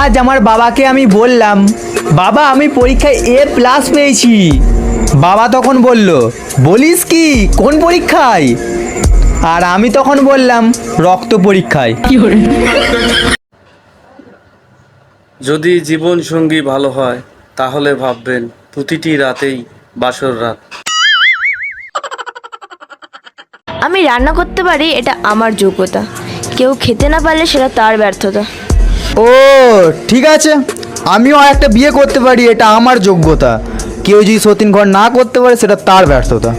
আজ আমার বাবাকে আমি বললাম, বাবা আমি পরীক্ষায় A+ পেয়েছি। বাবা তখন বলল, বলিস কি, কোন পরীক্ষায়? আর আমি তখন বললাম, রক্ত পরীক্ষায়। যদি জীবন সঙ্গী ভালো হয় তাহলে ভাববেন প্রতিটি রাতেই বাসর রাত। আমি রান্না করতে পারি, এটা আমার যোগ্যতা। কেউ খেতে না পারলে সেটা তার ব্যর্থতা। ও ঠিক আছে, আমিও একটা বিয়ে করতে পারি, এটা আমার যোগ্যতা। কেউ যদি সতীন ঘর না করতে পারে সেটা তার ব্যর্থতা।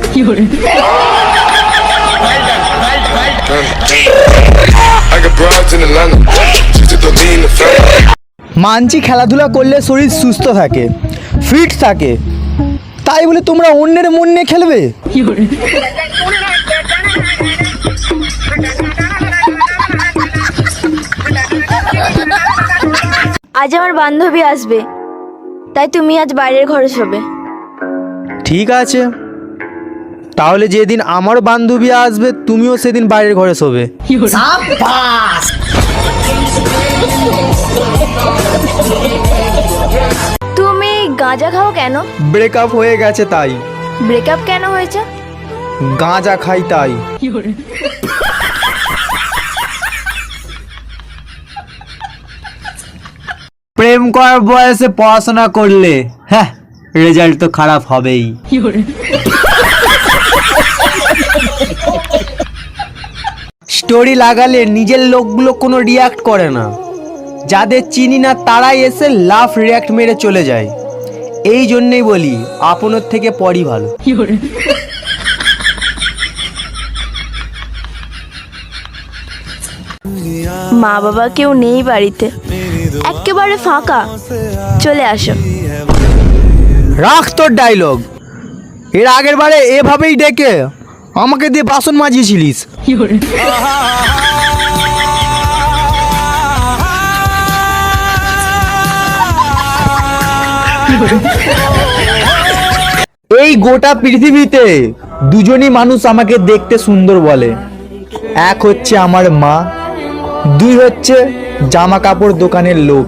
মানছি খেলাধুলা করলে শরীর সুস্থ থাকে, ফিট থাকে, তাই বলে তোমরা অন্যের মন নিয়ে খেলবে? আজ আমার বান্ধবী আসবে, তাই তুমি আজ বাইরের ঘরে শোবে। ঠিক আছে, তাহলে যেদিন আমার বান্ধবী আসবে তুমিও সেদিন বাইরের ঘরে শোবে। তুমি গাঁজা খাও কেন? ব্রেকআপ হয়ে গেছে তাই। ব্রেকআপ কেন হয়েছে? গাঁজা খাই তাই। প্রেম করার বয়সে পড়াশোনা করলে হ্যাঁ রেজাল্ট তো খারাপ হবেই। স্টোরি লাগালে নিজের লোকগুলো কোনো রিয়াক্ট করে না, যাদের চিনি না তারাই এসে লাভ রিয়াক্ট মেরে চলে যায়। এই জন্যই বলি আপনের থেকে পরই ভালো। মা বাবা কেউ নেই বাড়িতে, একেবারে ফাঁকা, চলে আসো। রাখ তোর ডায়লগ, এর আগের বারে এভাবেই ডেকে আমাকে দিয়ে বাসন মাজিয়েছিলিস। এই গোটা পৃথিবীতে দুজনই মানুষ আমাকে দেখতে সুন্দর বলে, এক হচ্ছে আমার মা, দুই হচ্ছে জামা কাপড় দোকানের লোক।